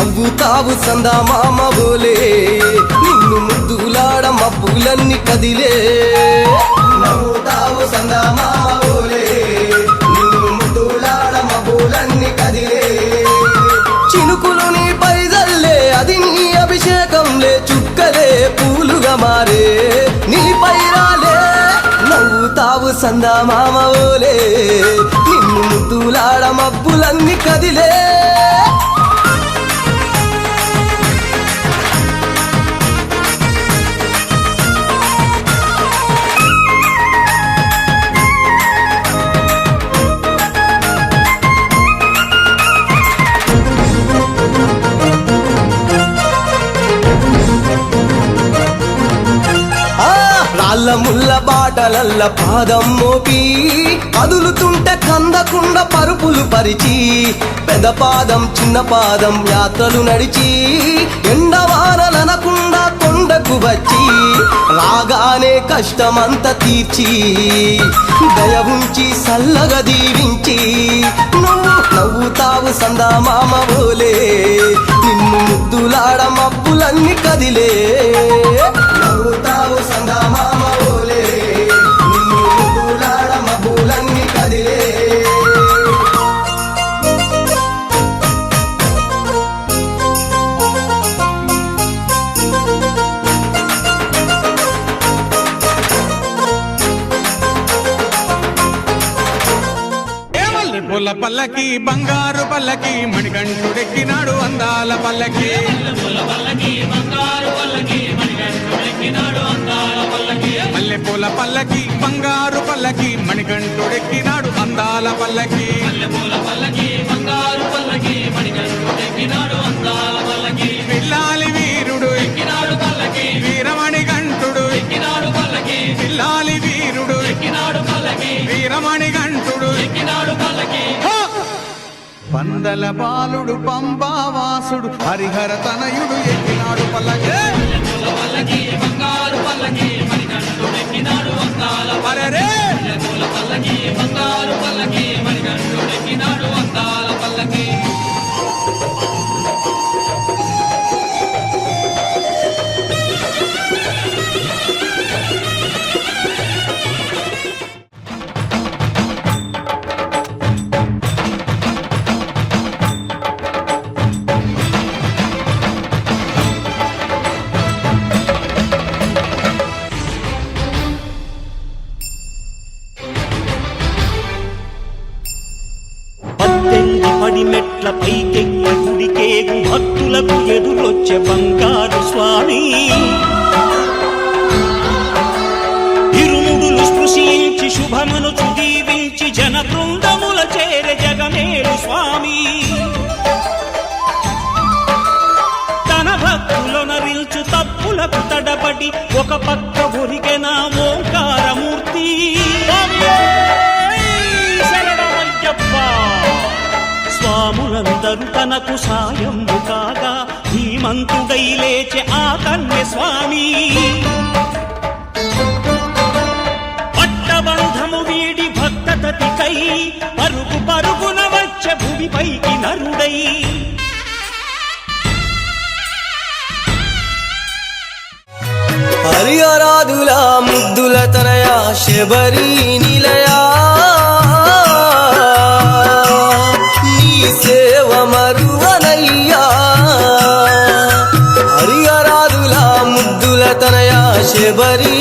నవ్వుతావు సందా మామ బోలే నిన్ను ముద్దులాడ మబ్బులన్నీ కదిలే నవ్వుతావు సందా మామ బోలే నిన్ను ముద్దులాడ మబ్బులన్నీ కదిలే చినుకులు నీ పైజల్లే అది నీ అభిషేకంలే చుక్కలే పూలుగా మారే నీ పైరాలే నవ్వుతావు సందా మామ బోలే నిన్ను ముద్దులాడ మబ్బులన్నీ కదిలే రాళ్ళ ముళ్ళ బాటలల్ల పాదం మోపి కదులుతుంటే కందకుండా పరుపులు పరిచి పెద్ద పాదం చిన్న పాదం యాత్రలు నడిచి ఎండవానలనకుండా కొండకు వచ్చి రాగానే కష్టమంతా తీర్చి దయ ఉంచి సల్లగా దీవించి నువ్వు నవ్వుతావు సందా మామ బోలే నిన్ను ముద్దులాడ మబ్బులన్నీ కదిలే నవ్వుతావు సందా మామ బోలే నిన్ను ముద్దులాడ మబ్బులన్నీ కదిలే పూల పల్లకి బంగారు పల్లకి మణికంఠుడెక్కినాడు అందాల పల్లకి మల్లె పూల పల్లకి బంగారు పల్లకి మణికంఠుడెక్కినాడు అందాల పల్లకి పిల్లాలి వీరుడు ఎక్కినాడు పల్లకి వీరమణికంఠుడు ఎక్కినాడు పల్లకి పిల్లాలి వీరుడు ఎక్కినాడు పల్లకి వీరమణికంఠుడు ఎక్కినాడు పల్లకి పందల బాలుడు పంబావాసుడు హరిహర తనయుడు ఎక్కినాడు పల్లకి బంగారు పల్లకి మణికంఠుడు ఎక్కినాడు అందాల పల్లకి బంగారు పల్లకి మణికంఠుడు ఎక్కినాడు అందాల పల్లకి మెట్ల పైకెక్కి గుడికేగు భక్తులకు ఎదురొచ్చే బంగారు స్వామి ఇరుముడులు స్పృశించి శుభమును చుదీవించి జన బృందముల చేరే జగమేడు స్వామి తన భక్తులొనరిల్చు తప్పులకు తడబడి ఒక పక్క ఒరిగెన ఓంకారమూర్తి స్వాములందరూ తనకు సాయము కాగా ధీమంతుడై లేచే ఆ కన్య స్వామి పట్టబంధము వీడి భక్తతతికై పరుగు పరుగున వచ్చే భూమిపైకి నరుడై హరిహరాదులా ముద్దుల తనయా శబరి నిలయా సేవ మరువనయ్యా హరిహరాదులా ముద్దుల తనయా శబరి